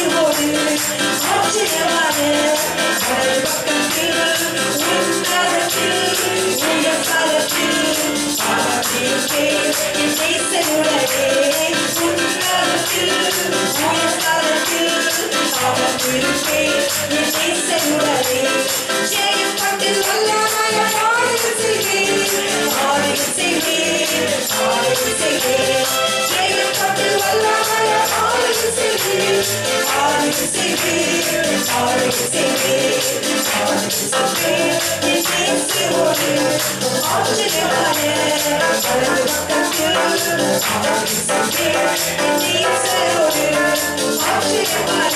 இயேசுவோடு ஆச்சரியமான வலது பக்கத்தில் உன்னதத்தில் உயர்தலத்தில் அவர் இருப்பேன் என் நேசருடனே உன்னதத்தில் உயர்தலத்தில் அவர் இருப்பேன் என் நேசருடனே ஜெயப்பட்டு வல்லமைய ஆளுகை செய்வேன் ஆளுகை செய்வேன் ஆளுகை செய்வேன் ஜெயப்பட்டு வல்லமைய ஆளுகை செய்வேன் ஆளுகை செய்வேன் ஆளுகை செய்வேன் ஆளுகை செய்வேன் என் நேசரோடு ஆச்சரியமான வலது பக்கத்தில் ஆளுகை செய்வேன் என் நேசரோடு ஆச்சரியமான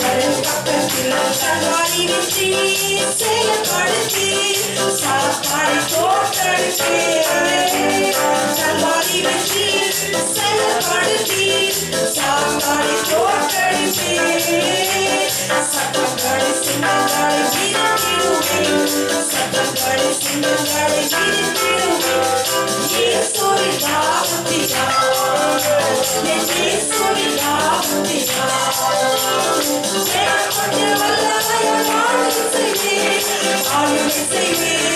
வலது பக்கத்தில் தன்வாரி வெற்றி செயல்படுத்தி சாத்தானை தோற்கடிப்பேன் தன்வாரி வெற்றி செயல்படுத்தி சாத்தானை தோற்கடிப்பேன் சத்தங்களை சிங்கங்களை விரித்திடுவேன் சத்தங்களை சிங்கங்களை விரித்திடுவேன் இயேசுவின் நாமத்தினால் என் இயேசுவின் நாமத்தினால் ஜெயப்பட்டு வல்லமைய ஆளுகை செய்வேன் ஆளுகை செய்வேன்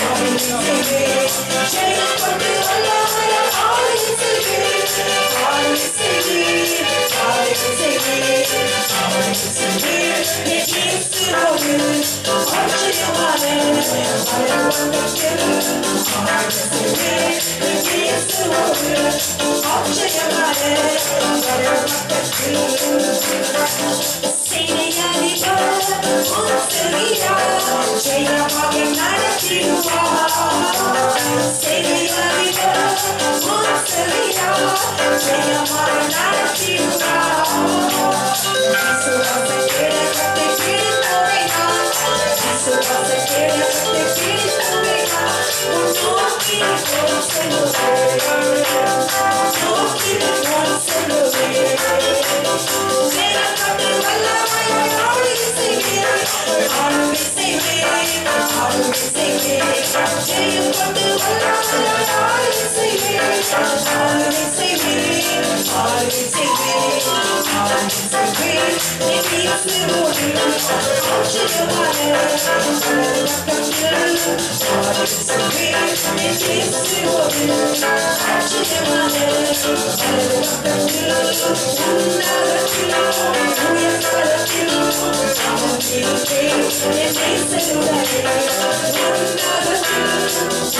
ஆளுகை செய்வேன் ஜெயப்பட்டு வல்லமைய ஆளுகை செய்வேன் ஆளுகை செய்வேன் ஆளுகை செய்வேன் ஆளுகை செய்வேன் என் இயேசுவோடு ஆச்சரியமான வலது பக்கத்தில் ஆளுகை செய்வேன் என் இயேசுவோடு ஆச்சரியமான வலது பக்கத்தில் செய்தியறிவார் உத்தரியார் ஜெயமாக நடத்திடுவார் செய்தியறிவார் உத்தரியார் ஜெயமாக நடத்திடுவார் விசுவாச கேடகத்தை பிடித்துவைனார் விசுவாச கேடகத்தை பிடித்துவைனார் நோக்கி போய் செல்லுவேன் நோக்கி போய் செல்லுவேன் ஜெயப்பட்டு வல்லமைய ஆளுகை செய்வேன் ஆளுகை செய்வேன் ஆளுகை செய்வேன் ஜெயப்பட்டு வல்லமைய ஆளுகை செய்வேன் ஆளுகை செய்வேன் ஆளுகை செய்வேன் ஆளுகை செய்வேன் என் இயேசுவோடு ஆச்சரியமான வலது பக்கத்தில் ஆளுகை செய்வேன் என் இயேசுவோடு ஆச்சரியமான வலது பக்கத்தில் உன்னதத்தில் உயர்தலத்தில் அவர் இருப்பேன் என் நேசருடனே உன்னதத்தில்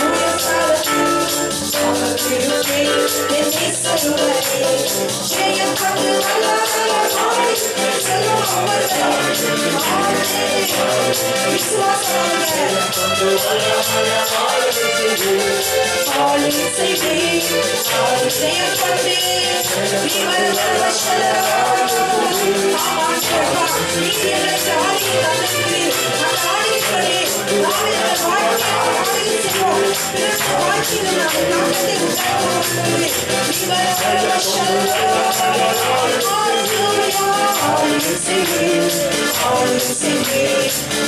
உயர்தலத்தில் அவர் இருப்பேன் என் நேசருடனே ஜெயப்பட்டு வல்லமைய ஆளுகை விசுவாசமாக ஆளுகை செய்வேன் ஆளுகை செய்யப்பட்டு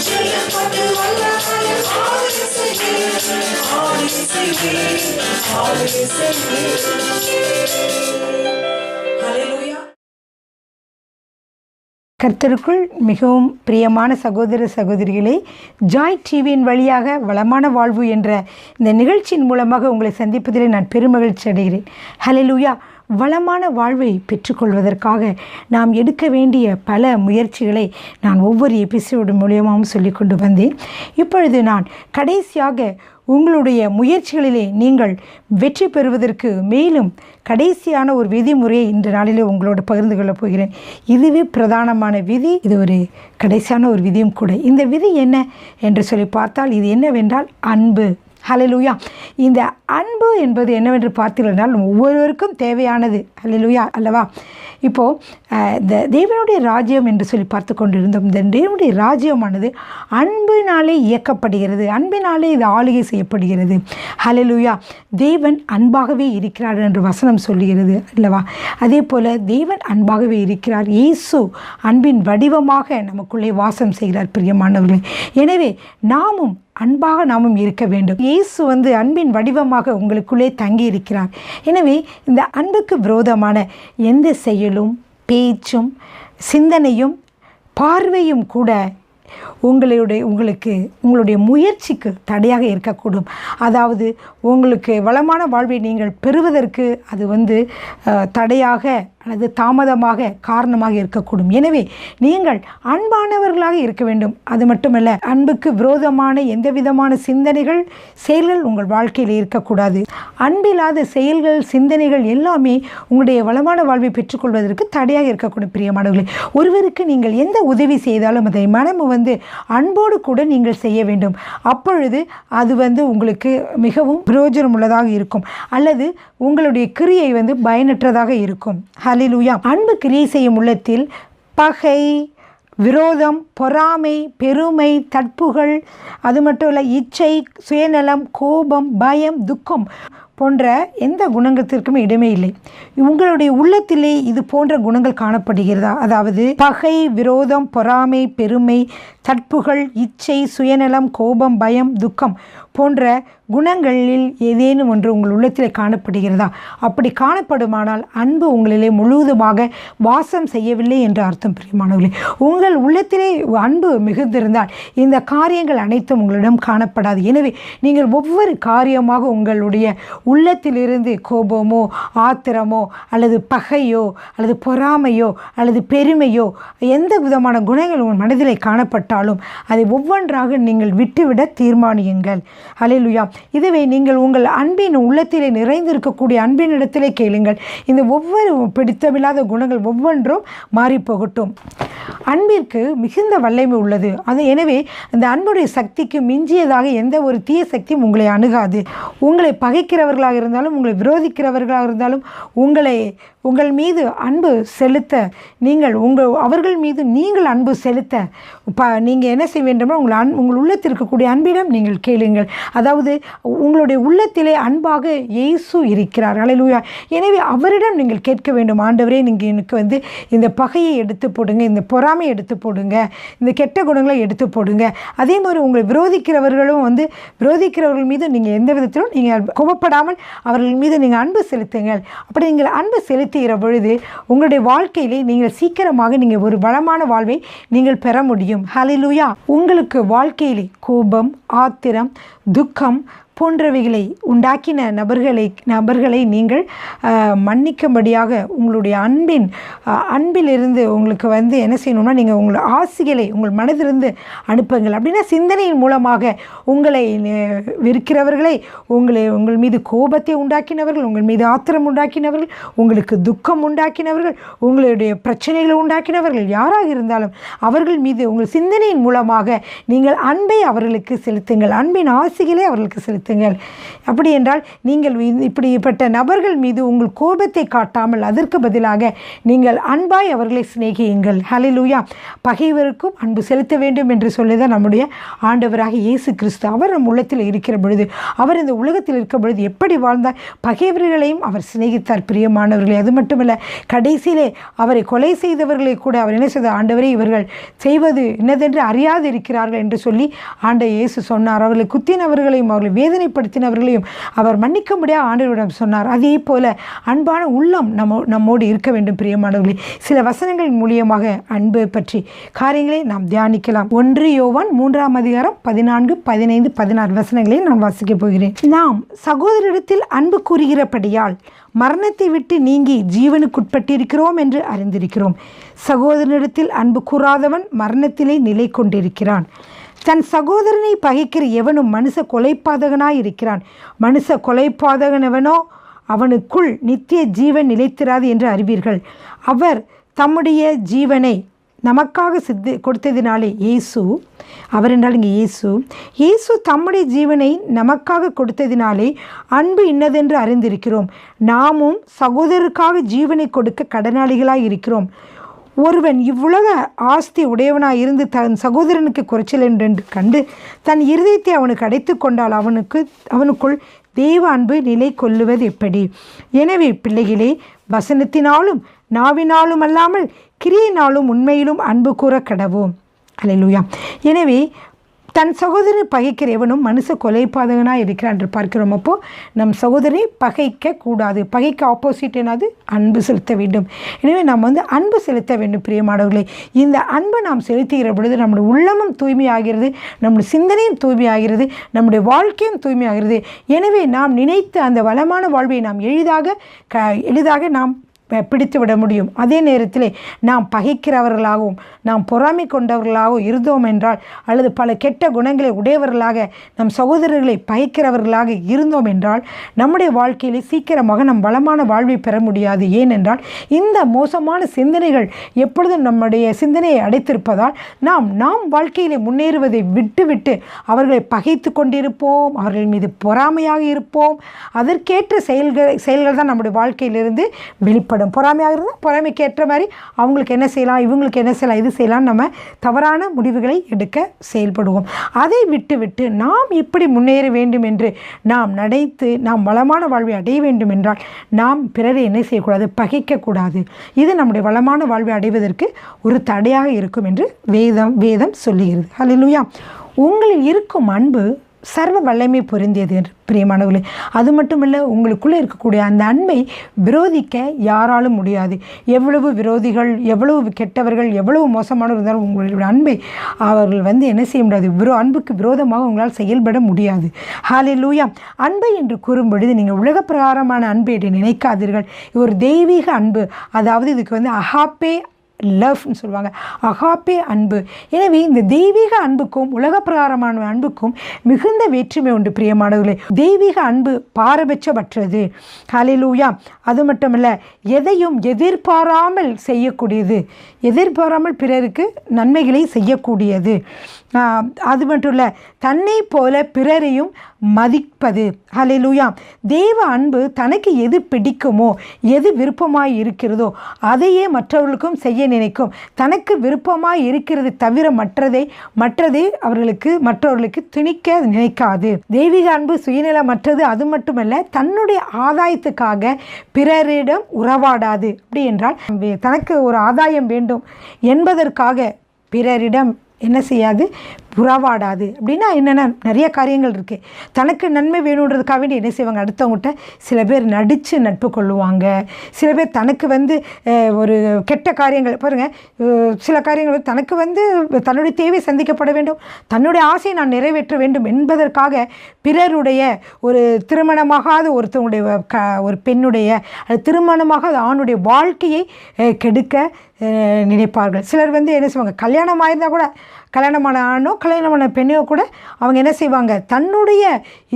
ஜெயப்பட்டு வல்லமைய ஆளுகை செய்வேன் ஆளுகை செய்வேன் ஆளுகை செய்வேன். ஹல்லேலூயா. கர்த்தருக்குள் மிகவும் பிரியமான சகோதர சகோதரிகளே, ஜாய் டிவியின் வழியாக வளமான வாழ்வு என்ற இந்த நிகழ்ச்சியின் மூலமாக உங்களை சந்திப்பதில் நான் பெருமகிழ்ச்சி அடைகிறேன். ஹல்லேலூயா. வளமான வாழ்வை பெற்றுக்கொள்வதற்காக நாம் எடுக்க வேண்டிய பல முயற்சிகளை நான் ஒவ்வொரு எபிசோடு மூலியமாகவும் சொல்லி கொண்டு வந்தேன். இப்பொழுது நான் கடைசியாக உங்களுடைய முயற்சிகளிலே நீங்கள் வெற்றி பெறுவதற்கு மேலும் கடைசியான ஒரு விதிமுறையை இன்று நாளிலே உங்களோடு பகிர்ந்து கொள்ளப் போகிறேன். இதுவே பிரதானமான விதி, இது ஒரு கடைசியான ஒரு விதியும் கூட. இந்த விதி என்ன என்று சொல்லி பார்த்தால், இது என்னவென்றால் அன்பு. ஹல்லேலூயா. இந்த அன்பு என்பது என்னவென்று பார்த்தீர்கள் ஒவ்வொருவருக்கும் தேவையானது. ஹல்லேலூயா அல்லவா? இப்போது இந்த தேவனுடைய ராஜ்யம் என்று சொல்லி பார்த்து கொண்டிருந்தோம். இந்த தேவனுடைய ராஜ்யமானது அன்பினாலே இயக்கப்படுகிறது, அன்பினாலே இது ஆளுகை செய்யப்படுகிறது. ஹல்லேலூயா. தேவன் அன்பாகவே இருக்கிறார் என்று வசனம் சொல்லுகிறது அல்லவா? அதே போல் தேவன் அன்பாகவே இருக்கிறார். இயேசு அன்பின் வடிவமாக நமக்குள்ளே வாசம் செய்கிறார். பிரியமானவர்களே, எனவே நாமும் அன்பாக நாமும் இருக்க வேண்டும். இயேசு அன்பின் வடிவமாக உங்களுக்குள்ளே தங்கி இருக்கிறார். எனவே இந்த அன்புக்கு விரோதமான எந்த செயலும் பேச்சும் சிந்தனையும் பார்வையும் கூட உங்களுடைய முயற்சிக்கு தடையாக இருக்கக்கூடும். அதாவது உங்களுக்கு வளமான வாழ்வை நீங்கள் பெறுவதற்கு அது தடையாக அல்லது தாமதமாக காரணமாக இருக்கக்கூடும். எனவே நீங்கள் அன்பானவர்களாக இருக்க வேண்டும். அது மட்டுமல்ல, அன்புக்கு விரோதமான எந்த விதமான சிந்தனைகள் செயல்கள் உங்கள் வாழ்க்கையில் இருக்கக்கூடாது. அன்பில்லாத செயல்கள் சிந்தனைகள் எல்லாமே உங்களுடைய வளமான வாழ்வை பெற்றுக்கொள்வதற்கு தடையாக இருக்கக்கூடும். பிரியமானவர்களே, ஒருவருக்கு நீங்கள் எந்த உதவி செய்தாலும் அதை மனம் அன்போடு கூட நீங்கள் செய்ய வேண்டும். அப்பொழுது அது உங்களுக்கு மிகவும் பிரயோஜனம் உள்ளதாக இருக்கும், அல்லது உங்களுடைய கிரியை பயனற்றதாக இருக்கும். ஹல்லேலூயா. அன்பு கிரியை செய்யும் உள்ளத்தில் பகை, விரோதம், பொறாமை, பெருமை, தட்புகள், அது மட்டும் இல்லை இச்சை, சுயநலம், கோபம், பயம், துக்கம் போன்ற எந்த குணத்திற்குமே இடமே இல்லை. உங்களுடைய உள்ளத்திலே இது போன்ற குணங்கள் காணப்படுகிறதா? அதாவது பகை, விரோதம், பொறாமை, பெருமை, தட்புகள், இச்சை, சுயநலம், கோபம், பயம், துக்கம் போன்ற குணங்களில் ஏதேனும் ஒன்று உங்கள் உள்ளத்திலே காணப்படுகிறதா? அப்படி காணப்படுமானால் அன்பு உங்களிலே முழுவதுமாக வாசம் செய்யவில்லை என்று அர்த்தம். பிரியமானவர்களே, உங்கள் உள்ளத்திலே அன்பு மிகுந்திருந்தால் இந்த காரியங்கள் அனைத்தும் உங்களிடம் காணப்படாது. எனவே நீங்கள் ஒவ்வொரு காரியமாக உங்களுடைய உள்ளத்திலிருந்து கோபமோ, ஆத்திரமோ, அல்லது பகையோ, அல்லது பொறாமையோ, அல்லது பெருமையோ, எந்த விதமான குணங்கள் உங்கள் மனதிலே காணப்பட்டாலும் அதை ஒவ்வொன்றாக நீங்கள் விட்டுவிட தீர்மானியுங்கள். ஹல்லேலூயா. இதுவே நீங்கள் உங்கள் அன்பின் உள்ளத்திலே நிறைந்திருக்கக்கூடிய அன்பின் இடத்திலே கேளுங்கள். இந்த ஒவ்வொரு பிடித்தமில்லாத குணங்கள் ஒவ்வொன்றும் மாறி போகட்டும். அன்பிற்கு மிகுந்த வல்லமை உள்ளது. எனவே அந்த அன்புடைய சக்திக்கு மிஞ்சியதாக எந்த ஒரு தீய சக்தியும் உங்களை அணுகாது. உங்களை பகைக்கிறவர்களாக இருந்தாலும், உங்களை விரோதிக்கிறவர்களாக இருந்தாலும், உங்கள் மீது அன்பு செலுத்த அவர்கள் மீது நீங்கள் அன்பு செலுத்த நீங்கள் என்ன செய்ய வேண்டுமோ உங்கள் உள்ளத்தில் இருக்கக்கூடிய அன்பிடம் நீங்கள் கேளுங்கள். அதாவது உங்களுடைய உள்ளத்திலே அன்பாக இயேசு இருக்கிறார். ஹல்லேலூயா. எனவே அவரிடம் நீங்கள் கேட்க வேண்டும், ஆண்டவரே, நீங்கள் எனக்கு இந்த பகையை எடுத்து போடுங்க, இந்த பொறாமையை எடுத்து போடுங்க, இந்த கெட்ட குணங்களை எடுத்து போடுங்க. அதே மாதிரி உங்களை விரோதிக்கிறவர்களும் விரோதிக்கிறவர்கள் மீது நீங்கள் எந்த விதத்திலும் நீங்கள் கோபப்படாமல் அவர்கள் மீது நீங்கள் அன்பு செலுத்துங்கள். அப்படி நீங்கள் அன்பு செலுத்துகிற பொழுது உங்களுடைய வாழ்க்கையிலே நீங்கள் சீக்கிரமாக நீங்கள் ஒரு வளமான வாழ்வை நீங்கள் பெற முடியும். ஹல்லேலூயா. உங்களுக்கு வாழ்க்கையிலே கோபம், ஆத்திரம், துக்கம் போன்றவைகளை உண்டாக்கின நபர்களை நீங்கள் மன்னிக்கும்படியாக உங்களுடைய அன்பிலிருந்து உங்களுக்கு என்ன செய்யணும்னா, நீங்கள் உங்கள் ஆசிகளை உங்கள் மனதிலிருந்து அனுப்புங்கள். அப்படின்னா சிந்தனையின் மூலமாக உங்களை வெறுக்கிறவர்களை, உங்கள் மீது கோபத்தை உண்டாக்கினவர்கள், உங்கள் மீது ஆத்திரம் உண்டாக்கினவர்கள், உங்களுக்கு துக்கம் உண்டாக்கினவர்கள், உங்களுடைய பிரச்சனைகளை உண்டாக்கினவர்கள் யாராக இருந்தாலும் அவர்கள் மீது உங்கள் சிந்தனையின் மூலமாக நீங்கள் அன்பை அவர்களுக்கு செலுத்துங்கள், அன்பின் ஆசிகளை அவர்களுக்கு செலுத்துங்கள். அப்படி என்றால் நீங்கள் இப்படிப்பட்ட நபர்கள் மீது உங்கள் கோபத்தை காட்டாமல் அதற்கு பதிலாக நீங்கள் அன்பாய் அவர்களை சிநேகியுங்கள். ஹல்லேலூயா. பகைவருக்கும் அன்பு செலுத்த வேண்டும் என்று சொல்லிதான் நம்முடைய ஆண்டவராக இயேசு கிறிஸ்து அவர் நம் உள்ளத்தில் இருக்கிற பொழுது, அவர் இந்த உலகத்தில் இருக்கிற பொழுது எப்படி வாழ்ந்தார்? பகைவர்களையும் அவர் சிநேகித்தார். பிரியமானவர்களே, அது மட்டுமல்ல, கடைசியிலே அவரை கொலை செய்தவர்களை கூட அவர் என்ன செய்தார்? ஆண்டவரே, இவர்கள் செய்வது என்னதென்று அறியாது இருக்கிறார்கள் என்று சொல்லி ஆண்டவர் இயேசு சொன்னார். அவர்களை குத்தினவர்களையும் அவர்களை வேதனைப்படுத்தினவர்களையும் அவர் மன்னிக்க முடியாத ஆண்டவரிடம் சொன்னார். அதே போல அன்பான உள்ளம் நம்மோடு இருக்க வேண்டும். பிரியமானவர்களே, சில வசனங்களின் மூலியமாக அன்பு பற்றி காரியங்களை நாம் தியானிக்கலாம். 1 யோவான் 3ஆம் அதிகாரம் 14, 15, 16 வசனங்களை நான் வாசிக்கப் போகிறேன். நாம் சகோதரரிடத்தில் அன்பு கூறுகிறபடியால் மரணத்தை விட்டு நீங்கி ஜீவனுக்குட்பட்டிருக்கிறோம் என்று அறிந்திருக்கிறோம். சகோதரனிடத்தில் அன்பு கூறாதவன் மரணத்திலே நிலை கொண்டிருக்கிறான். தன் சகோதரனை பகைக்கிற எவனும் மனுஷ கொலைப்பாதகனாய் இருக்கிறான். மனுஷ கொலைப்பாதகனவனோ அவனுக்குள் நித்திய ஜீவன் நிலைத்திராது என்று அறிவீர்கள். அவர் தம்முடைய ஜீவனை நமக்காக கொடுத்ததினாலே அவர் என்றால் இங்கே இயேசு தம்முடைய ஜீவனை நமக்காக கொடுத்ததினாலே அன்பு இன்னதென்று அறிந்திருக்கிறோம். நாமும் சகோதரருக்காக ஜீவனை கொடுக்க கடனாளிகளாய் இருக்கிறோம். ஒருவன் இவ்வுலக ஆஸ்தி உடையவனாய் இருந்து தன் சகோதரனுக்கு குறைச்சல் என்று கண்டு தன் இருதயத்தை அவனுக்கு அடைத்து கொண்டால் அவனுக்குள் தேவ அன்பு நிலை கொள்ளுவது எப்படி? எனவே பிள்ளைகளே, வசனத்தினாலும் நாவினாலும் அல்லாமல் கிரியினாலும் உண்மையிலும் அன்பு கூற கடவோம். அல்லேலூயா. எனவே தன் சகோதரனை பகைக்கிற எவனும் மனுஷ கொலைபாதகனாக இருக்கிறான் என்று பார்க்கிறோம். அப்போது நம் சகோதரனை பகைக்க கூடாது. பகைக்கு ஆப்போசிட் என்னது? அன்பு செலுத்த வேண்டும். எனவே நாம் அன்பு செலுத்த வேண்டும் பிரியமானவர்களே. இந்த அன்பை நாம் செலுத்துகிற பொழுது நம்முடைய உள்ளமும் தூய்மையாகிறது, நம்முடைய சிந்தனையும் தூய்மையாகிறது, நம்முடைய வாழ்க்கையும் தூய்மையாகிறது. எனவே நாம் நினைத்த அந்த வளமான வாழ்வை நாம் எளிதாக நாம் பிடித்து விட முடியும். அதே நேரத்தில் நாம் பகைக்கிறவர்களாகவும் நாம் பொறாமை கொண்டவர்களாகவும் இருந்தோம் என்றால், அல்லது பல கெட்ட குணங்களை உடையவர்களாக நம் சகோதரர்களை பகைக்கிறவர்களாக இருந்தோம் என்றால், நம்முடைய வாழ்க்கையில் சீக்கிரமாக நம் வளமான வாழ்வை பெற முடியாது. ஏனென்றால் இந்த மோசமான சிந்தனைகள் எப்பொழுதும் நம்முடைய சிந்தனையை அடைத்திருப்பதால் நாம் வாழ்க்கையில் முன்னேறுவதை விட்டுவிட்டு அவர்களை பகைத்து கொண்டிருப்போம், அவர்கள் மீது பொறாமையாக இருப்போம். அதற்கேற்ற செயல்கள் தான் நம்முடைய வாழ்க்கையிலிருந்து வெளிப்படும். பொறாமையாக இருந்தால் பொறாமைக்கு ஏற்ற மாதிரி அவங்களுக்கு என்ன செய்யலாம், இவங்களுக்கு என்ன செய்யலாம், இது செய்யலாம், நம்ம தவறான முடிவுகளை எடுக்க செயல்படுவோம். அதை விட்டுவிட்டு நாம் எப்படி முன்னேற வேண்டும் என்று நாம் நினைத்து நாம் வளமான வாழ்வை அடைய வேண்டும் என்றால் நாம் பிறரை என்ன செய்யக்கூடாது? பகைக்கக்கூடாது. இது நம்முடைய வளமான வாழ்வை அடைவதற்கு ஒரு தடையாக இருக்கும் என்று வேதம் சொல்லுகிறது. ஹல்லேலூயா. உங்களில் இருக்கும் அன்பு சர்வ வல்லமை பொருந்தியது என்று பிரியமானவர்களே. அது மட்டுமல்ல, உங்களுக்குள்ளே இருக்கக்கூடிய அந்த அன்பை விரோதிக்க யாராலும் முடியாது. எவ்வளவு விரோதிகள், எவ்வளவு கெட்டவர்கள், எவ்வளவு மோசமானவர் இருந்தாலும் உங்களுடைய அன்பை அவர்கள் என்ன செய்ய முடியாது? அன்புக்கு விரோதமாக உங்களால் செயல்பட முடியாது. ஹல்லேலூயா. அன்பை என்று கூறும்பொழுது நீங்கள் உலக பிரகாரமான அன்பை என்று நினைக்காதீர்கள். ஒரு தெய்வீக அன்பு, அதாவது இதுக்கு அகாப்பே லவ்னு சொல்லுவாங்க, அகாப்பே அன்பு. எனவே இந்த தெய்வீக அன்புக்கும் உலக பிரகாரமான அன்புக்கும் மிகுந்த வேற்றுமை உண்டு பிரியமானவர்களே. தெய்வீக அன்பு பாரபட்சமற்றது. ஹல்லேலூயா. அது மட்டுமல்ல, எதையும் எதிர்பாராமல் செய்யக்கூடியது, எதிர்பாராமல் பிறருக்கு நன்மைகளை செய்யக்கூடியது. அது மட்டும் இல்லை, தன்னை போல பிறரையும் மதிப்பது. ஹல்லேலூயா. தேவ அன்பு தனக்கு எது பிடிக்குமோ, எது விருப்பமாய் இருக்கிறதோ அதையே மற்றவர்களுக்கும் செய்ய நினைக்கும். தனக்கு விருப்பமாய் இருக்கிறது தவிர மற்றதை மற்றவர்களுக்கு திணிக்க நினைக்காது. தெய்வீக அன்பு சுயநலமற்றது. அது மட்டுமல்ல, தன்னுடைய ஆதாயத்துக்காக பிறரிடம் உறவாடாது. அப்படி என்றால் தனக்கு ஒரு ஆதாயம் வேண்டும் என்பதற்காக பிறரிடம் என்ன செய்யாது? உறவாடாது. அப்படின்னா என்னென்னா, நிறைய காரியங்கள் இருக்குது. தனக்கு நன்மை வேணுன்றதுக்காக வேண்டி என்ன செய்வாங்க? அடுத்தவங்ககிட்ட சில பேர் நடித்து நட்பு கொள்ளுவாங்க. சில பேர் தனக்கு ஒரு கெட்ட காரியங்கள் பாருங்கள், சில காரியங்கள் தனக்கு தன்னுடைய தேவை சந்திக்கப்பட வேண்டும், தன்னுடைய ஆசையை நான் நிறைவேற்ற வேண்டும் என்பதற்காக பிறருடைய ஒரு திருமணமாகாத ஒருத்தவங்களுடைய ஒரு பெண்ணுடைய திருமணமாகாத ஆணுடைய வாழ்க்கையை கெடுக்க நினைப்பார்கள். சிலர் என்ன செய்வாங்க? கல்யாணம் ஆயிருந்தால் கூட, கல்யாணமான ஆணோ கல்யாணமான பெண்ணோ கூட அவங்க என்ன செய்வாங்க? தன்னுடைய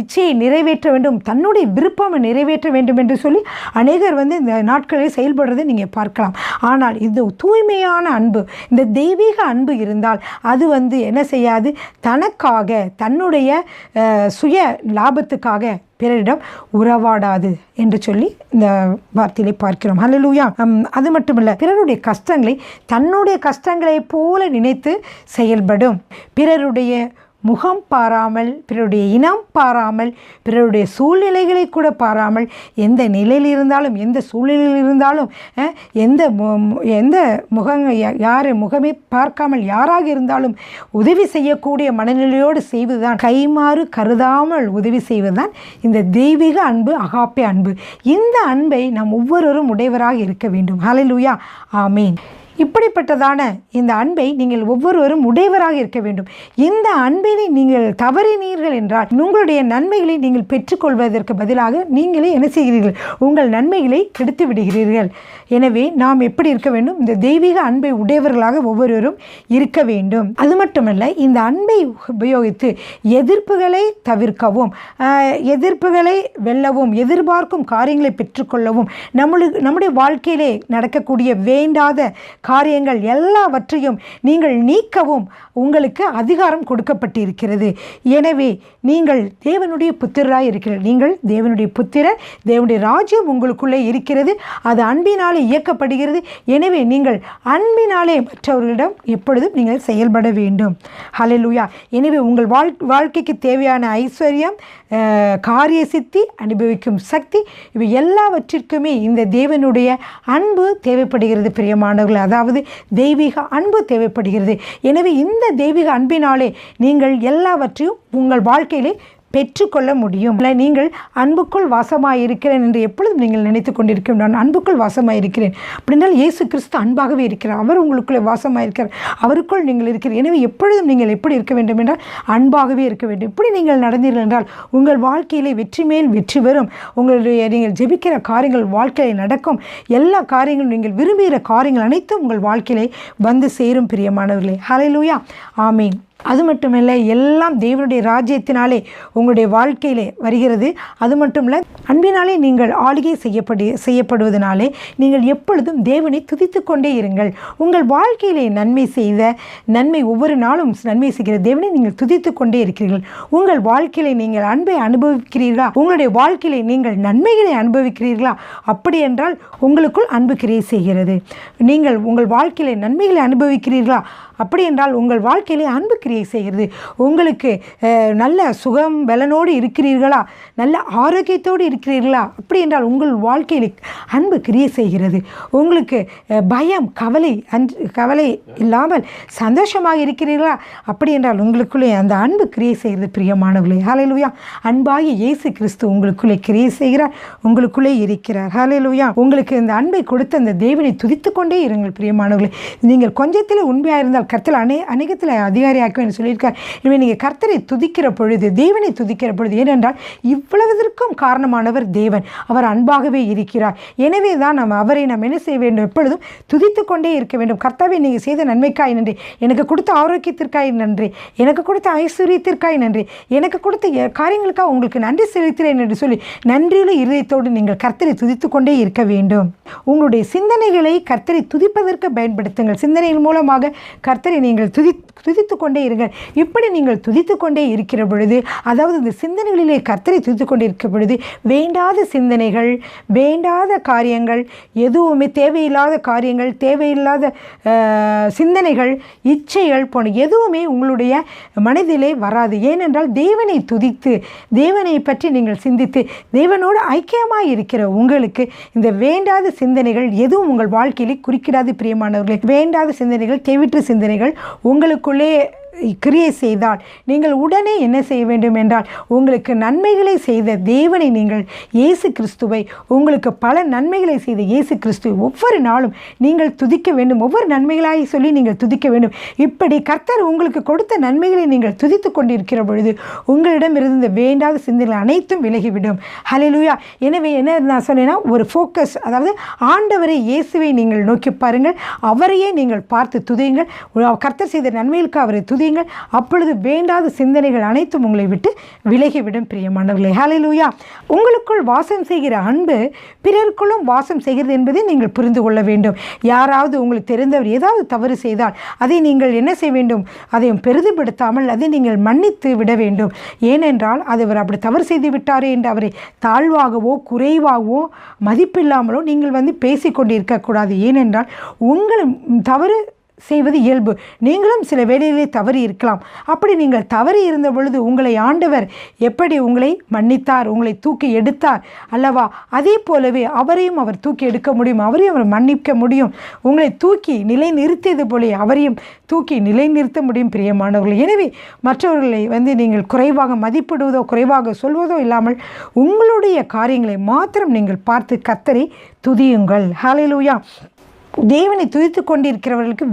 இச்சையை நிறைவேற்ற வேண்டும், தன்னுடைய விருப்பமை நிறைவேற்ற வேண்டும் என்று சொல்லி அநேகர் இந்த நாட்களில் செயல்படுறதை நீங்கள் பார்க்கலாம். ஆனால் இது தூய்மையான அன்பு, இந்த தெய்வீக அன்பு இருந்தால் அது என்ன செய்யாது? தனக்காக, தன்னுடைய சுய லாபத்துக்காக பிறரிடம் உறவாடாது என்று சொல்லி இந்த வார்த்தையிலே பார்க்கிறோம். ஹல்லேலூயா. அது மட்டுமல்ல, பிறருடைய கஷ்டங்களை தன்னுடைய கஷ்டங்களைப் போல நினைத்து செயல்படும். பிறருடைய முகம் பாராமல், பிறருடைய இனம் பாராமல், பிறருடைய சூழ்நிலைகளை கூட பாராமல், எந்த நிலையில் இருந்தாலும், எந்த சூழ்நிலையில் இருந்தாலும், எந்த முகமே பார்க்காமல் யாராக இருந்தாலும் உதவி செய்யக்கூடிய மனநிலையோடு செய்வதுதான், கைமாறு கருதாமல் உதவி செய்வதுதான் இந்த தெய்வீக அன்பு, அகாப்பே அன்பு. இந்த அன்பை நாம் ஒவ்வொருவரும் உடையவராக இருக்க வேண்டும். ஹல்லேலூயா. ஆமீன். இப்படிப்பட்டதான இந்த அன்பை நீங்கள் ஒவ்வொருவரும் உடையவராக இருக்க வேண்டும். இந்த அன்பினை நீங்கள் தவறினீர்கள் என்றால் உங்களுடைய நன்மைகளை நீங்கள் பெற்றுக்கொள்வதற்கு பதிலாக நீங்களே என்ன செய்கிறீர்கள்? உங்கள் நன்மைகளை கெடுத்து விடுகிறீர்கள். எனவே நாம் எப்படி இருக்க வேண்டும்? இந்த தெய்வீக அன்பை உடையவர்களாக ஒவ்வொருவரும் இருக்க வேண்டும். அது மட்டுமல்ல, இந்த அன்பை உபயோகித்து எதிர்ப்புகளை தவிர்க்கவும், எதிர்ப்புகளை வெல்லவும், எதிர்பார்க்கும் காரியங்களை பெற்றுக்கொள்ளவும், நம்முடைய வாழ்க்கையிலே நடக்கக்கூடிய வேண்டாத காரியங்கள் எல்லாவற்றையும் நீங்கள் நீக்கவும் உங்களுக்கு அதிகாரம் கொடுக்கப்பட்டிருக்கிறது. எனவே நீங்கள் தேவனுடைய புத்திரராய் இருக்கிறீர்கள். நீங்கள் தேவனுடைய புத்திரர், தேவனுடைய ராஜ்யம் உங்களுக்குள்ளே இருக்கிறது. அது அன்பினாலே இயக்கப்படுகிறது. எனவே நீங்கள் அன்பினாலே மற்றவர்களிடம் எப்பொழுதும் நீங்கள் செயல்பட வேண்டும். ஹல்லேலூயா. எனவே உங்கள் வாழ்க்கைக்கு தேவையான ஐஸ்வர்யம், காரிய சித்தி, அனுபவிக்கும் சக்தி, இவை எல்லாவற்றிற்குமே இந்த தேவனுடைய அன்பு தேவைப்படுகிறது பிரியமானவர்கள். அதாவது தெய்வீக அன்பு தேவைப்படுகிறது. எனவே இந்த தெய்வீக அன்பினாலே நீங்கள் எல்லாவற்றையும் உங்கள் வாழ்க்கையிலே பெற்றுக்கொள்ள முடியும். நீங்கள் அன்புக்குள் வாசமாக இருக்கிறேன் என்று எப்பொழுதும் நீங்கள் நினைத்து கொண்டிருக்க, நான் அன்புக்குள் வாசமாக இருக்கிறேன் அப்படின்னால் இயேசு கிறிஸ்து அன்பாகவே இருக்கிறார். அவர் உங்களுக்குள்ளே வாசமாக இருக்கிறார், அவருக்குள் நீங்கள் இருக்கிறீர்கள். எனவே எப்பொழுதும் நீங்கள் எப்படி இருக்க வேண்டும் என்றால் அன்பாகவே இருக்க வேண்டும். இப்படி நீங்கள் நடந்தீர்கள் என்றால் உங்கள் வாழ்க்கையிலே வெற்றி மேல் வெற்றி வரும். உங்களுடைய நீங்கள் ஜெபிக்கிற காரியங்கள் வாழ்க்கையில் நடக்கும். எல்லா காரியங்களும் நீங்கள் விரும்புகிற காரியங்கள் அனைத்தும் உங்கள் வாழ்க்கையிலே வந்து சேரும் பிரியமானவர்களே. ஹல்லேலூயா, ஆமீன். அது மட்டுமல்ல, எல்லாம் தேவனுடைய ராஜ்யத்தினாலே உங்களுடைய வாழ்க்கையிலே வருகிறது. அது மட்டுமல்ல, அன்பினாலே நீங்கள் ஆளுகை செய்யப்படுவதனாலே நீங்கள் எப்பொழுதும் தேவனை துதித்து கொண்டே இருங்கள். உங்கள் வாழ்க்கையிலே நன்மை செய்த நன்மை ஒவ்வொரு நாளும் நன்மை செய்கிற தேவனை நீங்கள் துதித்து கொண்டே இருக்கிறீர்கள். உங்கள் வாழ்க்கையிலே நீங்கள் அன்பை அனுபவிக்கிறீர்களா? உங்களுடைய வாழ்க்கையிலே நீங்கள் நன்மைகளை அனுபவிக்கிறீர்களா? அப்படி என்றால் உங்களுக்குள் அன்பு கிரியை செய்கிறது. நீங்கள் உங்கள் வாழ்க்கையிலே நன்மைகளை அனுபவிக்கிறீர்களா? அப்படி என்றால் உங்கள் வாழ்க்கையிலே அன்பு கிரியை செய்கிறது. உங்களுக்கு நல்ல சுகம் பலனோடு இருக்கிறீர்களா? நல்ல ஆரோக்கியத்தோடு இருக்கிறீர்களா? அப்படி என்றால் உங்கள் வாழ்க்கையில் அன்பு கிரியை செய்கிறது. உங்களுக்கு பயம் கவலை இல்லாமல் சந்தோஷமாக இருக்கிறீர்களா? அப்படி என்றால் உங்களுக்குள்ளே அந்த அன்பு கிரியை செய்கிறது பிரியமானவர்களே. ஹல்லேலூயா. அன்பாகிய இயேசு கிறிஸ்து உங்களுக்குள்ளே கிரியை செய்கிறார், உங்களுக்குள்ளே இருக்கிறார். ஹல்லேலூயா. உங்களுக்கு இந்த அன்பை கொடுத்த அந்த தேவனை துதித்து கொண்டே இருங்கள் பிரியமானவர்களே. நீங்கள் கொஞ்சத்தில் உண்மையாக இருந்தால் கர்த்தர் அநேகத்தில் அதிகாரியாக்குவேன் சொல்லியிருக்கார். எனவே நீங்கள் கர்த்தரை துதிக்கிற பொழுது, தேவனை துதிக்கிற பொழுது, ஏனென்றால் இவ்வளவதற்கும் காரணமானவர் தேவன். அவர் அன்பாகவே இருக்கிறார். எனவே தான் அவரை நாம் என்ன செய்ய வேண்டும்? எப்பொழுதும் துதித்து கொண்டே இருக்க வேண்டும். கர்த்தாவே, நீங்கள் செய்த நன்மைக்காய் நன்றி, எனக்கு கொடுத்த ஆரோக்கியத்திற்காய் நன்றி, எனக்கு கொடுத்த ஐஸ்வர்யத்திற்காய் நன்றி, எனக்கு கொடுத்த காரியங்களுக்காக உங்களுக்கு நன்றி செலுத்துகிறேன் என்று சொல்லி நன்றியுள்ள இருதயத்தோடு நீங்கள் கர்த்தரை துதித்து கொண்டே இருக்க வேண்டும். உங்களுடைய சிந்தனைகளை கர்த்தரை துதிப்பதற்கு பயன்படுத்துங்கள். சிந்தனைகள் மூலமாக கர்த்தரை நீங்கள் துதித்து கொண்டே இருங்கள். இப்படி நீங்கள் துதித்து கொண்டே இருக்கிற பொழுது, அதாவது இந்த சிந்தனைகளிலே கர்த்தரை துதித்து கொண்டே இருக்கிற பொழுது, வேண்டாத சிந்தனைகள், வேண்டாத காரியங்கள், எதுவுமே தேவையில்லாத காரியங்கள், தேவையில்லாத சிந்தனைகள், இச்சைகள் போன எதுவுமே உங்களுடைய மனதிலே வராது. ஏனென்றால் தேவனை துதித்து, தேவனை பற்றி நீங்கள் சிந்தித்து, தேவனோடு ஐக்கியமாக இருக்கிற உங்களுக்கு இந்த வேண்டாத சிந்தனைகள் எதுவும் உங்கள் வாழ்க்கையிலே குறுக்கிடாது பிரியமானவர்களே. வேண்டாத சிந்தனைகள், தேவையற்ற சிந்தனைகள் உங்களுக்குள்ளே கிரியை செய்தால் நீங்கள் உடனே என்ன செய்ய வேண்டும் என்றால், உங்களுக்கு நன்மைகளை செய்த தேவனை, நீங்கள் இயேசு கிறிஸ்துவை, உங்களுக்கு பல நன்மைகளை செய்த இயேசு கிறிஸ்துவை ஒவ்வொரு நாளும் நீங்கள் துதிக்க வேண்டும். ஒவ்வொரு நன்மைகளாய் சொல்லி நீங்கள் துதிக்க வேண்டும். இப்படி கர்த்தர் உங்களுக்கு கொடுத்த நன்மைகளை நீங்கள் துதித்து கொண்டிருக்கிற பொழுது உங்களிடம் இருந்த வேண்டாத சிந்தனைகள் அனைத்தும் விலகிவிடும். ஹல்லேலூயா. எனவே என்ன நான் சொன்னேன்னா, ஒரு ஃபோக்கஸ், அதாவது ஆண்டவரை இயேசுவை நீங்கள் நோக்கி பாருங்கள், அவரையே நீங்கள் பார்த்து துதியுங்கள். கர்த்தர் செய்த நன்மைகளுக்கு அவரை துதியுங்கள். அப்பொழுது வேண்டாத சிந்தனைகள் அனைத்தும் உங்களை விட்டு விலகிவிடும் பிரியமானவர்களே. ஹல்லேலூயா. உங்களுக்குள் வாசம் செய்கிற அன்பு பிறருக்குள்ளும் வாசம் செய்கிறது என்பதை நீங்கள் புரிந்து கொள்ள வேண்டும். யாராவது உங்களுக்கு தெரிந்தவர் ஏதாவது தவறு செய்தால் அதை நீங்கள் என்ன செய்ய வேண்டும்? அதையும் பெரிதுபடுத்தாமல் அதை நீங்கள் மன்னித்து விட வேண்டும். ஏனென்றால் அவர் அப்படி தவறு செய்து விட்டாரே என்று அவரை தாழ்வாகவோ குறைவாகவோ மதிப்பில்லாமலோ நீங்கள் பேசிக்கொண்டு இருக்கக்கூடாது. ஏனென்றால் உங்கள் தவறு செய்வது இயல்பு. நீங்களும் சில வேளையிலே தவறி இருக்கலாம். அப்படி நீங்கள் தவறி இருந்த பொழுது உங்களை ஆண்டவர் எப்படி உங்களை மன்னித்தார், உங்களை தூக்கி எடுத்தார் அல்லவா? அதே போலவே அவரையும் அவர் தூக்கி எடுக்க முடியும், அவரையும் அவர் மன்னிக்க முடியும். உங்களை தூக்கி நிலை நிறுத்தியது போல அவரையும் தூக்கி நிலை நிறுத்த முடியும் பிரியமானவர்கள். எனவே மற்றவர்களை நீங்கள் குறைவாக மதிப்பிடுவதோ குறைவாக சொல்வதோ இல்லாமல் உங்களுடைய காரியங்களை மாத்திரம் நீங்கள் பார்த்து கர்த்தரை துதியுங்கள். ஹல்லேலூயா. தேவனை துதித்து கொண்டிருக்கிறவர்களுக்கு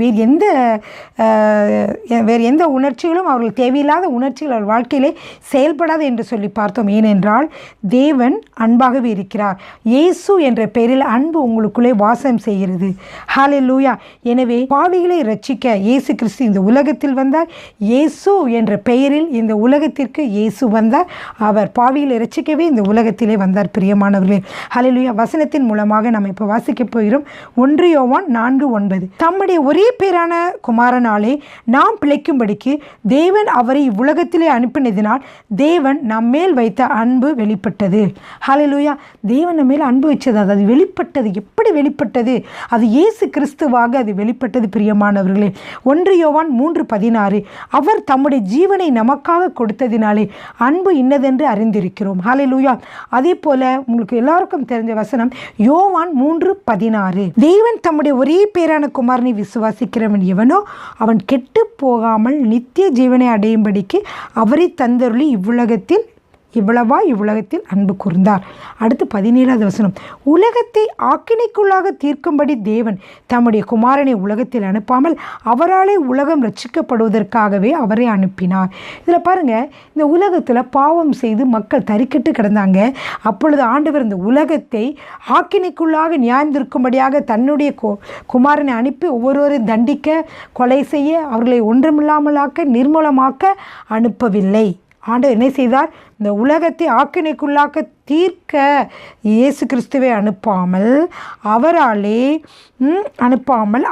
வேறு எந்த உணர்ச்சிகளும் அவர்கள் தேவையில்லாத உணர்ச்சிகள் அவர் வாழ்க்கையிலே செயல்படாது என்று சொல்லி பார்த்தோம். ஏனென்றால் தேவன் அன்பாகவே இருக்கிறார். இயேசு என்ற பெயரில் அன்பு உங்களுக்குள்ளே வாசம் செய்கிறது. ஹல்லேலூயா. எனவே பாவிகளை ரட்சிக்க இயேசு கிறிஸ்து இந்த உலகத்தில் வந்தார். இயேசு என்ற பெயரில் இந்த உலகத்திற்கு இயேசு வந்தார். அவர் பாவிகளை ரட்சிக்கவே இந்த உலகத்திலே வந்தார் பிரியமானவர்களே. ஹல்லேலூயா. வசனத்தின் மூலமாக நாம் இப்போ வாசிக்க போகிறோம். 1 யோவான் 4:9. தம்முடைய ஒரே பேரான குமாரனாலே நாம் பிழைக்கும்படிக்கு தேவன் அவரை இவ்வுலகத்திலே அனுப்பினதினால் தேவன் நம்மேல் வைத்த அன்பு வெளிப்பட்டது. ஹல்லேலூயா. தேவன் நம்ம மேல் அன்பு வச்சது, அது வெளிப்பட்டது. எப்படி வெளிப்பட்டது? அது இயேசு கிறிஸ்துவாக அது வெளிப்பட்டது பிரியமானவர்களே. 1 யோவான் 3:16. அவர் தம்முடைய ஜீவனை நமக்காக கொடுத்ததினாலே அன்பு இன்னதென்று அறிந்திருக்கிறோம். ஹல்லேலூயா. அதே போல உங்களுக்கு எல்லாருக்கும் தெரிஞ்ச வசனம் யோவான் 3:16. தேவன் தம்முடைய தம்முடைய ஒரே பேரான குமாரனை விசுவாசிக்கிறவன் எவனோ அவன் கெட்டு போகாமல் நித்திய ஜீவனை அடையும்படிக்கு அவரை தந்தருளி இவ்வுலகத்தில் அன்பு கூர்ந்தார். அடுத்து 17வது வசனம். உலகத்தை ஆக்கினைக்குள்ளாக தீர்க்கும்படி தேவன் தம்முடைய குமாரனை உலகத்தில் அனுப்பாமல் அவராலே உலகம் ரட்சிக்கப்படுவதற்காகவே அவரை அனுப்பினார். இதில் பாருங்கள், இந்த உலகத்தில் பாவம் செய்து மக்கள் தறிக்கட்டு கிடந்தாங்க. அப்பொழுது ஆண்டவர் இந்த உலகத்தை ஆக்கினைக்குள்ளாக நியாயந்திருக்கும்படியாக தன்னுடைய குமாரனை அனுப்பி ஒவ்வொருவரையும் தண்டிக்க, கொலை செய்ய, அவர்களை ஒன்றுமில்லாமலாக்க, நிர்மூலமாக்க அனுப்பவில்லை. ஆண்டவர் என்ன செய்தார்? இந்த உலகத்தை ஆக்கினைக்குள்ளாக்க தீர்க்க இயேசு கிறிஸ்துவை அனுப்பாமல்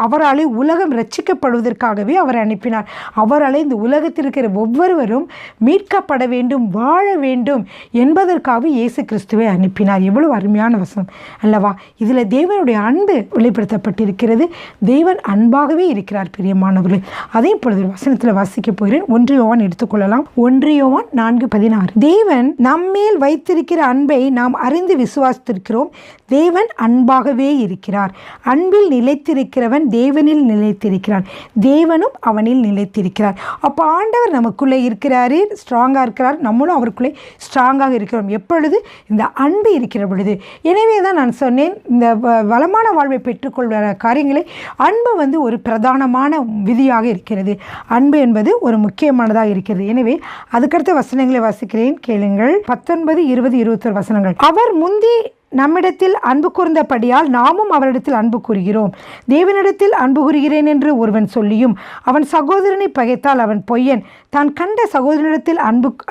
அவராலே உலகம் ரட்சிக்கப்படுவதற்காகவே அவரை அனுப்பினார். அவராலே இந்த உலகத்தில் இருக்கிற ஒவ்வொருவரும் மீட்கப்பட வேண்டும், வாழ வேண்டும் என்பதற்காக இயேசு கிறிஸ்துவை அனுப்பினார். எவ்வளவு அருமையான வசனம் அல்லவா? இதில் தேவனுடைய அன்பு வெளிப்படுத்தப்பட்டிருக்கிறது. தேவன் அன்பாகவே இருக்கிறார் பிரியமானவர்களே. அதே பொழுது வசனத்தில் வாசிக்க போகிறேன். 1 யோவான் எடுத்துக்கொள்ளலாம். 1 யோவான் 4:16. தேவன் நம்மேல் வைத்திருக்கிற அன்பை நாம் அறிந்து விசுவாசித்திருக்கிறோம். தேவன் அன்பாகவே இருக்கிறார். அன்பில் நிலைத்திருக்கிறவன் தேவனில் நிலைத்திருக்கிறான், தேவனும் அவனில் நிலைத்திருக்கிறார். அப்போ ஆண்டவர் நமக்குள்ளே இருக்கிறாரு, ஸ்ட்ராங்காக இருக்கிறார். நம்மளும் அவருக்குள்ளே ஸ்ட்ராங்காக இருக்கிறோம். எப்பொழுது? இந்த அன்பு இருக்கிற பொழுது. எனவே தான் நான் சொன்னேன், இந்த வளமான வாழ்வை பெற்றுக்கொள்கிற காரியங்களை அன்பு ஒரு பிரதானமான விதியாக இருக்கிறது. அன்பு என்பது ஒரு முக்கியமானதாக இருக்கிறது. எனவே அதுக்கடுத்த வசனங்களை வாசிக்கிறேன், கேளுங்கள். 19, 20, 21 வசனங்கள். அவர் முந்தி நம்மிடத்தில் அன்பு கூர்ந்தபடியால் நாமும் அவரிடத்தில் அன்பு கூறுகிறோம். தேவனிடத்தில் அன்பு கூறுகிறேன் என்று ஒருவன் சொல்லியும் அவன் சகோதரனை பகைத்தால் அவன் பொய்யன். தான் கண்ட சகோதரனிடத்தில்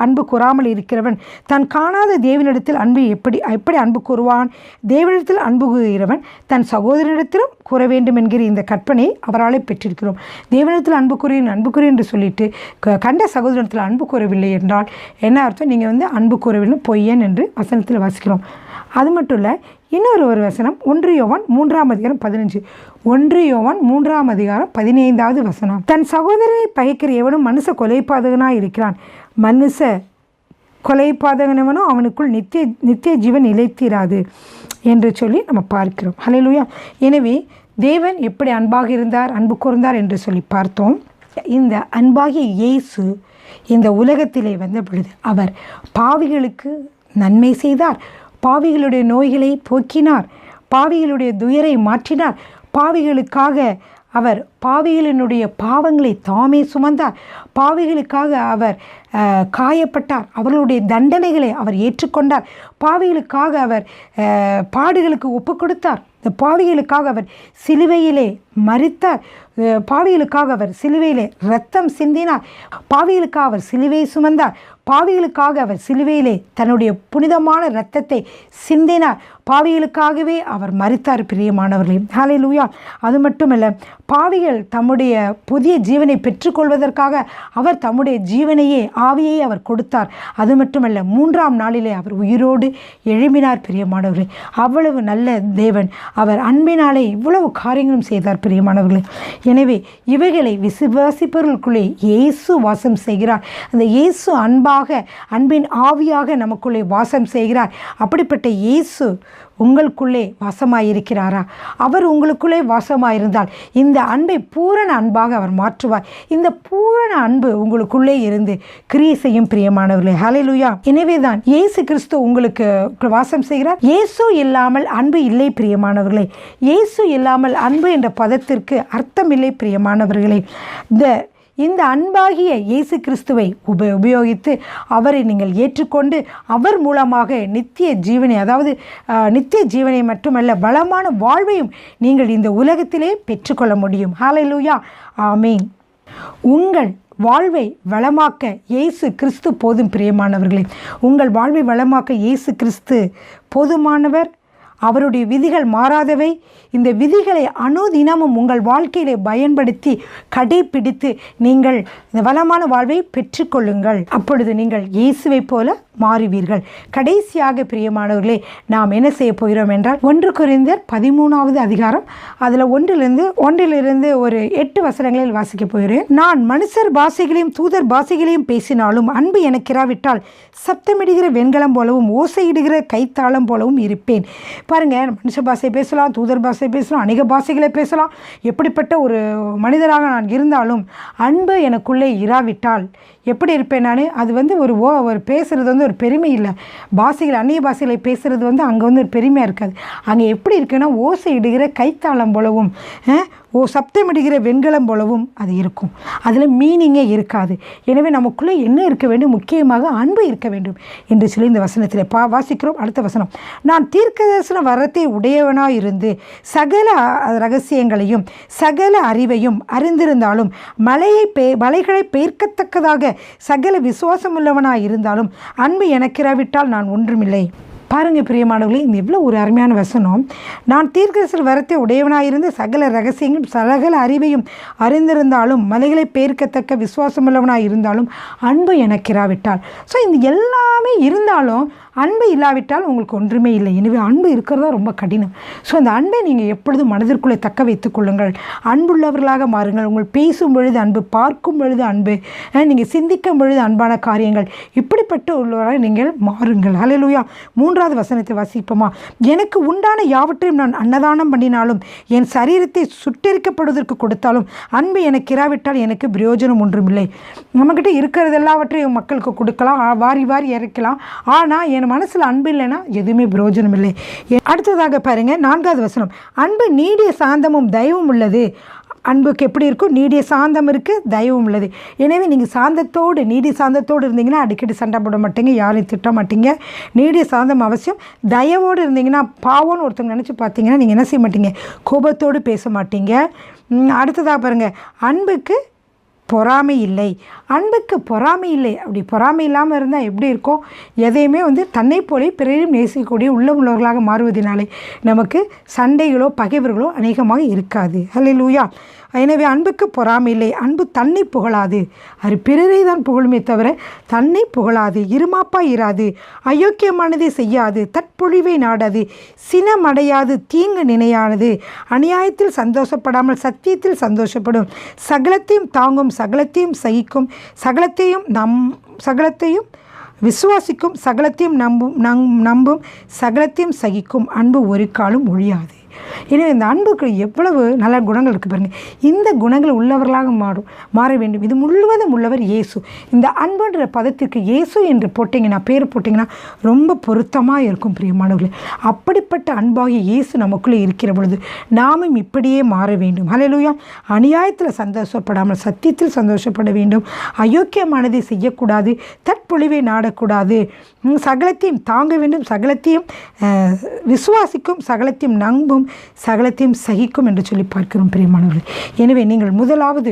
அன்பு கூறாமல் இருக்கிறவன் தான் காணாத தேவனிடத்தில் எப்படி அன்பு கூறுவான்? தேவனிடத்தில் அன்பு கூறுகிறவன் தன் சகோதரனிடத்திலும் கூற வேண்டும் என்கிற இந்த கற்பனை அவராலே பெற்றிருக்கிறோம். தேவனிடத்தில் அன்பு கூறேன் என்று சொல்லிட்டு கண்ட சகோதரனிடத்தில் அன்பு கூறவில்லை என்றால் என்ன அர்த்தம்? நீங்கள் அன்பு கூறவில்லை, பொய்யன் என்று வசனத்தில் வாசிக்கிறோம். அது மட்டும் இல்லை, இன்னொரு வசனம் 1 யோவான் 3:15. 1 யோவான் 3:15 வசனம். தன் சகோதரனை பகைக்கிற எவனும் மனுஷ கொலைபாதகனாக இருக்கிறான். மனுஷ கொலைபாதகனவனோ அவனுக்குள் நித்திய ஜீவன் நிலைத்திராது என்று சொல்லி நம்ம பார்க்கிறோம். ஹல்லேலூயா. எனவே தேவன் எப்படி அன்பாக இருந்தார், அன்பு கூர்ந்தார் என்று சொல்லி பார்த்தோம். இந்த அன்பாகிய இயேசு இந்த உலகத்திலே வந்த பொழுது அவர் பாவிகளுக்கு நன்மை செய்தார், பாவிகளுடைய நோய்களை போக்கினார், பாவிகளுடைய துயரை மாற்றினார், பாவிகளுக்காக அவர் பாவிகளினுடைய பாவங்களை தாமே சுமந்தார், பாவிகளுக்காக அவர் காயப்பட்டார், அவர்களுடைய தண்டனைகளை அவர் ஏற்றுக்கொண்டார், பாவிகளுக்காக அவர் பாடுகளுக்கு ஒப்பு கொடுத்தார், இந்த பாவிகளுக்காக அவர் சிலுவையிலே மரித்தார், பாவிகளுக்காக அவர் சிலுவையிலே இரத்தம் சிந்தினார், பாவிகளுக்காக அவர் சிலுவையை சுமந்தார், பாவிகளுக்காக அவர் சிலுவையிலே தன்னுடைய புனிதமான இரத்தத்தை சிந்தினார், பாவிகளுக்காகவே அவர் மரித்தார். பிரியமானவர்களே, ஹல்லேலூயா. அது மட்டுமல்ல, பாவிகள் தம்முடைய புதிய ஜீவனை பெற்றுக்கொள்வதற்காக அவர் தம்முடைய ஜீவனையே, ஆவியை அவர் கொடுத்தார். அது மட்டுமல்ல, 3ஆம் நாளிலே அவர் உயிரோடு எழும்பினார். பிரியமானவர்களே, அவ்வளவு நல்ல தேவன். அவர் அன்பினாலே இவ்வளவு காரியங்களும் செய்தார். பிரியமானவர்களே, எனவே இவைகளை விசுவாசிப்பவர்களுக்குள்ளே இயேசு வாசம் செய்கிறார். அந்த இயேசு அன்பின் ஆவியாக நமக்குள்ளே வாசம் செய்கிறார். அப்படிப்பட்ட இயேசு உங்களுக்குள்ளே வாசமாயிருக்கிறாரா? அவர் உங்களுக்குள்ளே வாசமாயிருந்தால் இந்த அன்பை பூரண அன்பாக அவர் மாற்றுவார். இந்த பூரண அன்பு உங்களுக்குள்ளே இருந்து கிரியை செய்யும். பிரியமானவர்களே, ஹல்லேலூயா. எனவே தான் இயேசு கிறிஸ்து உங்களுக்கு வாசம் செய்கிறார். இயேசு இல்லாமல் அன்பு இல்லை. பிரியமானவர்களே, இயேசு இல்லாமல் அன்பு என்ற பதத்திற்கு அர்த்தம் இல்லை. பிரியமானவர்களே, இந்த அன்பாகிய இயேசு கிறிஸ்துவை உபயோகித்து அவரை நீங்கள் ஏற்றுக்கொண்டு அவர் மூலமாக நித்திய ஜீவனை, அதாவது நித்திய ஜீவனை மட்டுமல்ல வளமான வாழ்வையும் நீங்கள் இந்த உலகத்திலே பெற்றுக்கொள்ள முடியும். ஹல்லேலூயா, ஆமீன். உங்கள் வாழ்வை வளமாக்க இயேசு கிறிஸ்து போதும். பிரியமானவர்களே, உங்கள் வாழ்வை வளமாக்க இயேசு கிறிஸ்து போதுமானவர். அவருடைய விதிகள் மாறாதவை. இந்த விதிகளை அனுதினமும் உங்கள் வாழ்க்கையிலே பயன்படுத்தி கடைபிடித்து நீங்கள் இந்த வளமான வாழ்வை பெற்றுக்கொள்ளுங்கள். அப்பொழுது நீங்கள் இயேசுவை போல மாறுவீர்கள். கடைசியாக பிரியமானவர்களே, நாம் என்ன செய்ய போகிறோம் என்றால் 1 கொரிந்தியர் 13வது அதிகாரம் அதில் ஒன்றிலிருந்து ஒரு 8 வசனங்களில் வாசிக்க போகிறேன். நான் மனுஷர் பாஷைகளையும் தூதர் பாஷைகளையும் பேசினாலும் அன்பு எனக்கு இராவிட்டால் சப்தமிடுகிற வெண்கலம் போலவும் ஓசையிடுகிற கைத்தாளம் போலவும் இருப்பேன். பாருங்கள், மனுஷ பாஷை பேசலாம், தூதர் பாஷை பேசலாம், அநேக பாஷைகளை பேசலாம். எப்படிப்பட்ட ஒரு மனிதராக நான் இருந்தாலும் அன்பு எனக்குள்ளே இராவிட்டால் எப்படி இருப்பேன் நான்? அது ஒரு பேசுகிறது ஒரு பெருமை இல்லை. பாஷைகள், அந்நிய பாஷைகளை பேசுகிறது அங்கே ஒரு பெருமையாக இருக்காது. அங்கே எப்படி இருக்குன்னா ஓசை இடுகிற கைத்தாளம் போலவும் சப்தமிடுகிற வெண்கலம் போலவும் அது இருக்கும். அதில் மீனிங்கே இருக்காது. எனவே நமக்குள்ளே என்ன இருக்க வேண்டும்? முக்கியமாக அன்பு இருக்க வேண்டும் என்று சொல்லி இந்த வசனத்தில் வாசிக்கிறோம். அடுத்த வசனம், நான் தீர்க்கதரிசன வரத்தை உடையவனாக இருந்து சகல ரகசியங்களையும் சகல அறிவையும் அறிந்திருந்தாலும் மலைகளை பெயர்க்கத்தக்கதாக சகல விசுவாசமுள்ளவனாக இருந்தாலும் அன்பு எனக்கிராவிட்டால் நான் ஒன்றுமில்லை. பாருங்கள் பிரியமானவர்களே, இந்த எவ்வளோ ஒரு அருமையான வசனம். நான் தீர்க்கதரிசன வரத்தை உடையவனாயிருந்து சகல ரகசியங்களும் சகல அறிவையும் அறிந்திருந்தாலும் மலைகளை பெயர்க்கத்தக்க விசுவாசமுள்ளவனாக இருந்தாலும் அன்பு எனக்கிராவிட்டால். ஸோ இந்த எல்லாமே இருந்தாலும் அன்பு இல்லாவிட்டால் உங்களுக்கு ஒன்றுமே இல்லை. எனவே அன்பு இருக்கிறதா ரொம்ப கடினம். ஸோ அந்த அன்பை நீங்கள் எப்பொழுதும் மனதிற்குள்ளே தக்க வைத்துக் கொள்ளுங்கள். அன்புள்ளவர்களாக மாறுங்கள். உங்கள் பேசும் பொழுது அன்பு, பார்க்கும் பொழுது அன்பு, நீங்கள் சிந்திக்கும் பொழுது அன்பான காரியங்கள், இப்படிப்பட்ட உள்ளவராக நீங்கள் மாறுங்கள். ஹல்லேலூயா. 3வது வசனத்தை வாசிப்போமா? எனக்கு உண்டான யாவற்றையும் நான் அன்னதானம் பண்ணினாலும் என் சரீரத்தை சுட்டெரிக்கப்படுவதற்கு கொடுத்தாலும் அன்பு எனக்கு இராவிட்டால் எனக்கு பிரயோஜனம் ஒன்றுமில்லை. நம்மக்கிட்ட இருக்கிறது எல்லாவற்றையும் மக்களுக்கு கொடுக்கலாம், வாரி வாரி இறக்கலாம். ஆனால் என் மனசில் அன்பு இல்லைன்னா எதுவுமே பிரயோஜனம் இல்லை. அடுத்ததாக பாருங்கள், 4வது வசனம், அன்பு நீடிய சாந்தமும் தயவும் உள்ளது. அன்புக்கு எப்படி இருக்கும்? நீடிய சாந்தம் இருக்குது, தயவும் உள்ளது. எனவே நீங்கள் நீடிய சாந்தத்தோடு இருந்தீங்கன்னா அடிக்கடி சண்டை போட மாட்டீங்க, யாரையும் திட்ட மாட்டீங்க. நீடிய சாந்தம் அவசியம். தயவோடு இருந்தீங்கன்னா, பாவம்னு ஒருத்தவங்க நினச்சி பார்த்தீங்கன்னா நீங்கள் என்ன செய்ய மாட்டீங்க? கோபத்தோடு பேச மாட்டீங்க. அடுத்ததாக பாருங்கள், அன்புக்கு பொறாமை இல்லை. அன்புக்கு பொறாமை இல்லை. அப்படி பொறாமை இல்லாமல் இருந்தால் எப்படி இருக்கும்? எதையுமே தன்னை போல பிறரையும் நேசிக்கக்கூடிய உள்ளவர்களாக மாறுவதனாலே நமக்கு சண்டைகளோ பகைவர்களோ அநேகமாக இருக்காது. ஹல்லேலூயா. எனவே அன்புக்கு பொறாமை இல்லை. அன்பு தன்னை புகழாது, அது பிறரை தான் புகழுமே தவிர தன்னை புகழாது. இருமாப்பாய் இராது, அயோக்கியமானதை செய்யாது, தற்பொழிவை நாடாது, சினமடையாது, தீங்கு நினையானது, அநியாயத்தில் சந்தோஷப்படாமல் சத்தியத்தில் சந்தோஷப்படும், சகலத்தையும் தாங்கும், சகலத்தையும் சகிக்கும், சகலத்தையும் விசுவாசிக்கும், சகலத்தையும் நம்பும், சகலத்தையும் சகிக்கும். அன்பு ஒரு காலம் ஒழியாது. எனவே இந்த அன்புக்கு எவ்வளவு நல்ல குணங்கள் இருக்குது பாருங்கள். இந்த குணங்கள் உள்ளவர்களாக மாற வேண்டும். இது முழுவதும் உள்ளவர் இயேசு. இந்த அன்புன்ற பதத்திற்கு இயேசு என்று பேர் போட்டிங்கன்னா ரொம்ப பொருத்தமாக இருக்கும் பிரியமானவர்களே. அப்படிப்பட்ட அன்பாகிய இயேசு நமக்குள்ளே இருக்கிற பொழுது நாமும் இப்படியே மாற வேண்டும். ஹல்லேலூயா. அநியாயத்தில் சந்தோஷப்படாமல் சத்தியத்தில் சந்தோஷப்பட வேண்டும். அயோக்கியமானதை செய்யக்கூடாது, தற்பொழிவை நாடக்கூடாது, சகலத்தையும் தாங்க வேண்டும், சகலத்தையும் விசுவாசிக்கும், சகலத்தையும் நம்பும், சகலத்தையும் சகிக்கும் என்று சொல்லி பார்க்கிறோம் பிரியமானவர்களே. எனவே நீங்கள் முதலாவது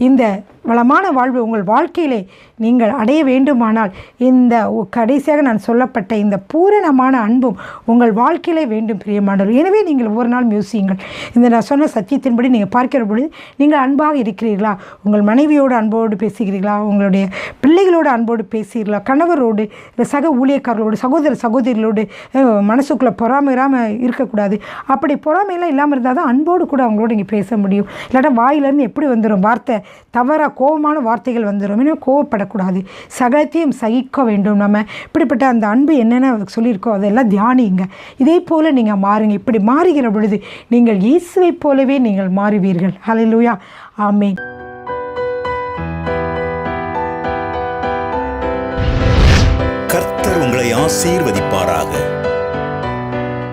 இந்த வளமான வாழ்வு உங்கள் வாழ்க்கையிலே நீங்கள் அடைய வேண்டுமானால் இந்த கடைசியாக நான் சொல்லப்பட்ட இந்த பூரணமான அன்பும் உங்கள் வாழ்க்கையிலே வேண்டும் பிரியமானவர்கள். எனவே நீங்கள் ஒவ்வொரு நாள் யோசியுங்கள். இந்த நான் சொன்ன சத்தியத்தின்படி நீங்கள் பார்க்கிற பொழுது நீங்கள் அன்பாக இருக்கிறீர்களா? உங்கள் மனைவியோடு அன்போடு பேசுகிறீர்களா? உங்களுடைய பிள்ளைகளோடு அன்போடு பேசுகிறீர்களா? கணவரோடு, சக ஊழியக்காரர்களோடு, சகோதரிகளோடு மனசுக்குள்ளே பொறாமையாமல் இருக்கக்கூடாது. அப்படி பொறாமையெல்லாம் இல்லாமல் இருந்தால் தான் அன்போடு கூட அவங்களோட நீங்கள் பேச முடியும். இல்லாட்டா வாயிலேருந்து எப்படி வந்துடும் வார்த்தை? தவறாக கோபமான வார்த்தைகள் வந்துடும். இன்னும் கோவப்படக்கூடாது. சகலத்தையும் சகிக்க வேண்டும். நம்ம இப்படிப்பட்ட அந்த அன்பு என்னென்ன சொல்லியிருக்கோ அதெல்லாம் தியானிங்க. இதே போல் நீங்கள் மாறுங்க. இப்படி மாறுகிற பொழுது நீங்கள் இயேசுவை போலவே நீங்கள் மாறுவீர்கள். ஹல்லேலூயா. ஆமென். கர்த்தர் உங்களை ஆசீர்வதிப்பாராக.